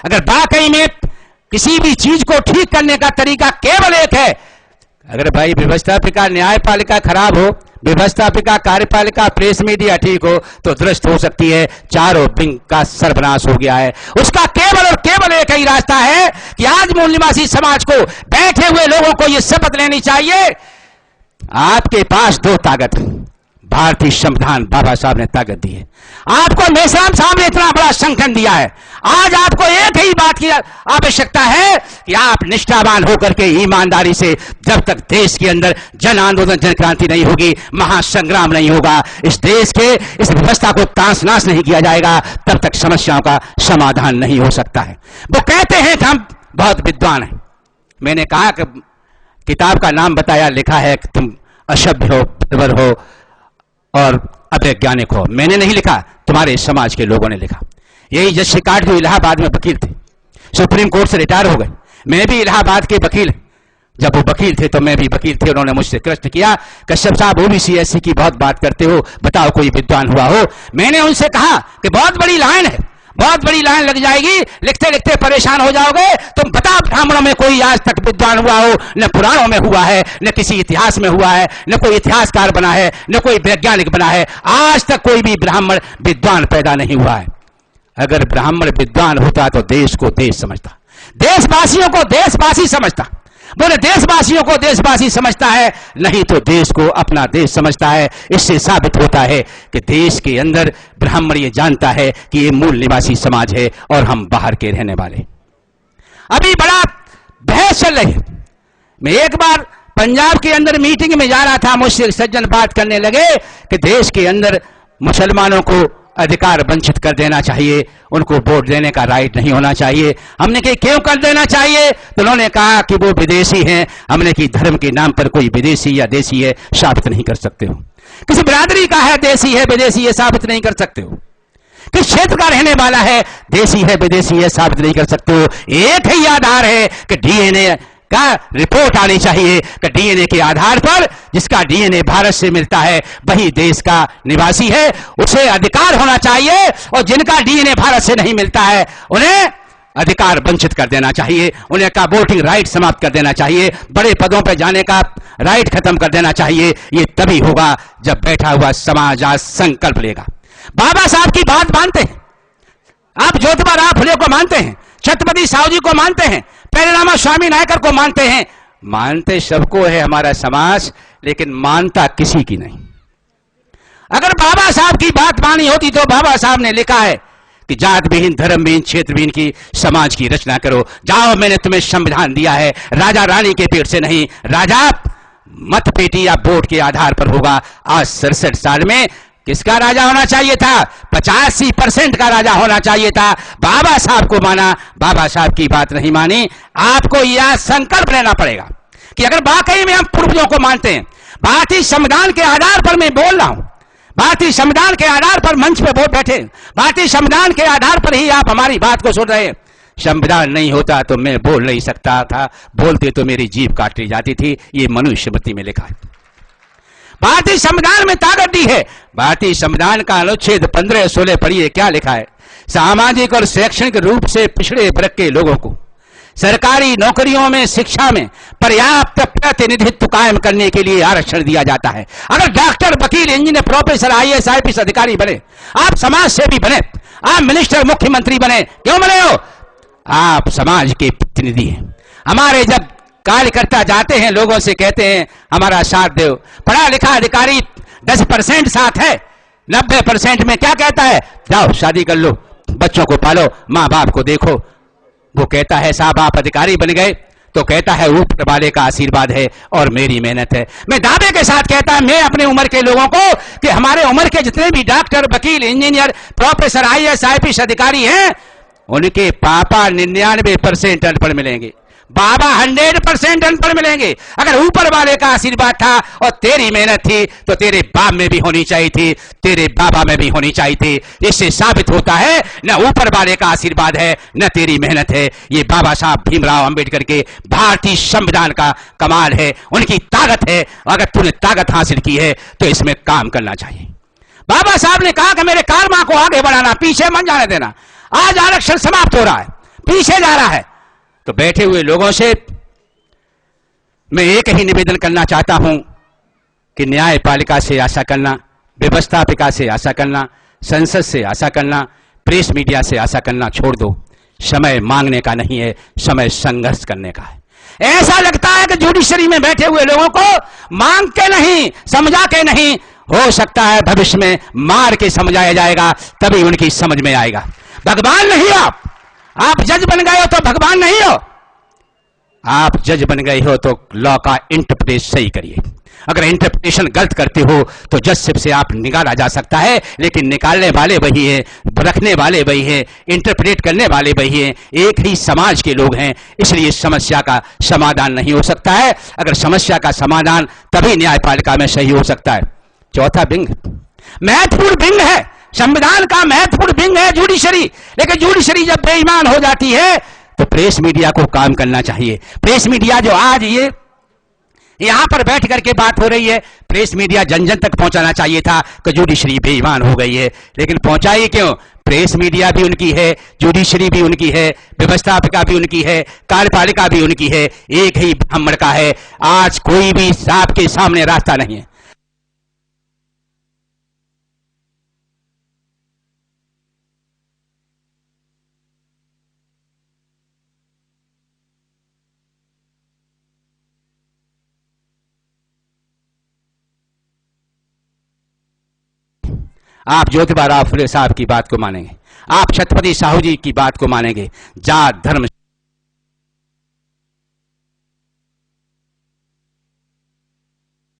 अगर वाकई में किसी भी चीज को ठीक करने का तरीका केवल एक है, अगर भाई व्यवस्थापिका न्यायपालिका खराब हो, व्यवस्थापिका कार्यपालिका प्रेस मीडिया ठीक हो, तो दुरुस्त हो सकती है। चारों विंग का सर्वनाश हो गया है। उसका केवल और केवल एक ही रास्ता है कि आज मूल निवासी समाज को, बैठे हुए लोगों को यह शपथ लेनी चाहिए, आपके पास दो ताकत, भारतीय संविधान बाबा साहब ने ताकत दी है, आपको मेश्राम साहब ने इतना बड़ा संगठन दिया है। आज आपको एक ही बात की आवश्यकता है कि आप निष्ठावान होकर के ईमानदारी से, जब तक देश के अंदर जन आंदोलन जन क्रांति नहीं होगी, महासंग्राम नहीं होगा, इस देश के इस व्यवस्था को ताश नाश नहीं किया जाएगा, तब तक समस्याओं का समाधान नहीं हो सकता है। वो कहते हैं कि हम बहुत विद्वान हैं। मैंने कहा कि किताब का नाम बताया, लिखा है कि तुम असभ्य हो, बर्बर हो और अवैज्ञानिक हो। मैंने नहीं लिखा, तुम्हारे समाज के लोगों ने लिखा। यही जज शिकार्ड जो इलाहाबाद में वकील थे, सुप्रीम कोर्ट से रिटायर हो गए, मैं भी इलाहाबाद के वकील, जब वो वकील थे तो मैं भी वकील थे। उन्होंने मुझसे प्रश्न किया, कश्यप साहब ओबीसी एससी की बहुत बात करते हो, बताओ कोई विद्वान हुआ हो। मैंने उनसे कहा कि बहुत बड़ी लाइन है, बहुत बड़ी लाइन लग जाएगी, लिखते लिखते परेशान हो जाओगे। तुम बताओ ब्राह्मणों में कोई आज तक विद्वान हुआ हो? न पुराणों में हुआ है, न किसी इतिहास में हुआ है, न कोई इतिहासकार बना है, न कोई वैज्ञानिक बना है। आज तक कोई भी ब्राह्मण विद्वान पैदा नहीं हुआ है। अगर ब्राह्मण विद्वान होता तो देश को देश समझता, देशवासियों को देशवासी समझता। बोले देशवासियों को देशवासी समझता है, नहीं तो देश को अपना देश समझता है। इससे साबित होता है कि देश के अंदर ब्राह्मण ये जानता है कि ये मूल निवासी समाज है और हम बाहर के रहने वाले। अभी बड़ा बहस चल रही है। मैं एक बार पंजाब के अंदर मीटिंग में जा रहा था, मुझसे सज्जन बात करने लगे कि देश के अंदर मुसलमानों को अधिकार वंचित कर देना चाहिए, उनको वोट देने का राइट नहीं होना चाहिए। हमने कहा क्यों कर देना चाहिए? तो उन्होंने कहा कि वो विदेशी हैं। हमने कि धर्म के नाम पर कोई विदेशी या देशी है साबित नहीं कर सकते हो। किसी बिरादरी का है देशी है विदेशी है साबित नहीं कर सकते हो। किस क्षेत्र का रहने वाला है देशी है विदेशी है साबित नहीं कर सकते हो। एक ही आधार है कि डीएनए का रिपोर्ट आनी चाहिए कि डीएनए के आधार पर जिसका डीएनए भारत से मिलता है वही देश का निवासी है, उसे अधिकार होना चाहिए। और जिनका डीएनए भारत से नहीं मिलता है उन्हें अधिकार वंचित कर देना चाहिए, उन्हें का वोटिंग राइट समाप्त कर देना चाहिए, बड़े पदों पर जाने का राइट खत्म कर देना चाहिए। ये तभी होगा जब बैठा हुआ समाज आज संकल्प लेगा। बाबा साहब की बात मानते हैं आप, ज्योतिबा राव फुले को मानते हैं, छत्रपति साहू जी को मानते हैं, पैरेलामा स्वामी नायकर को मानते हैं। मानते सबको है हमारा समाज, लेकिन मानता किसी की नहीं। अगर बाबा साहब की बात मानी होती तो बाबा साहब ने लिखा है कि जात विहीन धर्म विहीन क्षेत्र विहीन की समाज की रचना करो। जाओ मैंने तुम्हें संविधान दिया है, राजा रानी के पेट से नहीं, राजा मत पेटी या वोट के आधार पर होगा। आज 67 साल में किसका राजा होना चाहिए था? 85% का राजा होना चाहिए था। बाबा साहब को माना, बाबा साहब की बात नहीं मानी। आपको यह संकल्प लेना पड़ेगा कि अगर वाकई में हम पूर्वजों को मानते हैं, भारतीय संविधान के आधार पर मैं बोल रहा हूं, भारतीय संविधान के आधार पर मंच पे बोल बैठे, भारतीय संविधान के आधार पर ही आप हमारी बात को सुन रहे हैं। संविधान नहीं होता तो मैं बोल नहीं सकता था, बोलते तो मेरी जीभ काटी जाती थी। ये मनुस्मृति में लिखा है। भारतीय संविधान में ताकत दी है। भारतीय संविधान का अनुच्छेद 15-16 पढ़िए, क्या लिखा है? सामाजिक और शैक्षणिक रूप से पिछड़े वर्ग के लोगों को सरकारी नौकरियों में, शिक्षा में पर्याप्त प्रतिनिधित्व कायम करने के लिए आरक्षण दिया जाता है। अगर डॉक्टर, वकील, इंजीनियर, प्रोफेसर, आईएएस, आईपीएस अधिकारी बने, आप समाज सेवी बने, आप मिनिस्टर, मुख्यमंत्री बने, क्यों बने हो? आप समाज के प्रतिनिधि हैं। हमारे जब कार्यकर्ता जाते हैं, लोगों से कहते हैं हमारा साथ दो। पढ़ा लिखा अधिकारी 10% साथ है, 90% में क्या कहता है? जाओ शादी कर लो, बच्चों को पालो, माँ बाप को देखो। वो कहता है साहब आप अधिकारी बन गए तो कहता है ऊपर वाले का आशीर्वाद है और मेरी मेहनत है। मैं दावे के साथ कहता मैं अपने उम्र के लोगों को कि हमारे उम्र के जितने भी डॉक्टर, वकील, इंजीनियर, प्रोफेसर, आईएएस, आईपीएस अधिकारी हैं, उनके पापा 99% अनपढ़ मिलेंगे, बाबा 100% अनपढ़ मिलेंगे। अगर ऊपर वाले का आशीर्वाद था और तेरी मेहनत थी तो तेरे बाप में भी होनी चाहिए थी, तेरे बाबा में भी होनी चाहिए थी। इससे साबित होता है न ऊपर वाले का आशीर्वाद है न तेरी मेहनत है। ये बाबा साहब भीमराव अंबेडकर के भारतीय संविधान का कमाल है, उनकी ताकत है। अगर तूने ताकत हासिल की है तो इसमें काम करना चाहिए। बाबा साहब ने कहा कि मेरे कारवां को आगे बढ़ाना, पीछे मत जाने देना। आज आरक्षण समाप्त हो रहा है, पीछे जा रहा है। तो बैठे हुए लोगों से मैं एक ही निवेदन करना चाहता हूं कि न्यायपालिका से आशा करना, व्यवस्थापिका से आशा करना, संसद से आशा करना, प्रेस मीडिया से आशा करना छोड़ दो। समय मांगने का नहीं है, समय संघर्ष करने का है। ऐसा लगता है कि जुडिशरी में बैठे हुए लोगों को मांग के नहीं, समझा के नहीं, हो सकता है भविष्य में मार के समझाया जाएगा, तभी उनकी समझ में आएगा। भगवान नहीं हो आप जज बन गए हो तो भगवान नहीं हो। आप जज बन गए हो तो लॉ का इंटरप्रिटेशन सही करिए। अगर इंटरप्रिटेशन गलत करते हो तो जजशिप से आप निकाला जा सकता है, लेकिन निकालने वाले वही है, रखने वाले वही है, इंटरप्रेट करने वाले वही है, एक ही समाज के लोग हैं। इसलिए समस्या का समाधान नहीं हो सकता है। अगर समस्या का समाधान तभी न्यायपालिका में सही हो सकता है। चौथा बिंग महत्वपूर्ण बिंग है, संविधान का महत्वपूर्ण बिंग है जुडिशरी। लेकिन जुडिशरी जब बेईमान हो जाती है तो प्रेस मीडिया को काम करना चाहिए। प्रेस मीडिया जो आज ये यहां पर बैठ करके बात हो रही है, प्रेस मीडिया जन जन तक पहुंचाना चाहिए था कि जुडिशरी बेईमान हो गई है। लेकिन पहुंचाई क्यों? प्रेस मीडिया भी उनकी है, जुडिशरी भी उनकी है, व्यवस्थापिका भी उनकी है, कार्यपालिका भी उनकी है, एक ही ब्राह्मण का है। आज कोई भी आपके सामने रास्ता नहीं है। आप ज्योतिबा राव फुले साहब की बात को मानेंगे, आप छत्रपति साहू जी की बात को मानेंगे, जात धर्म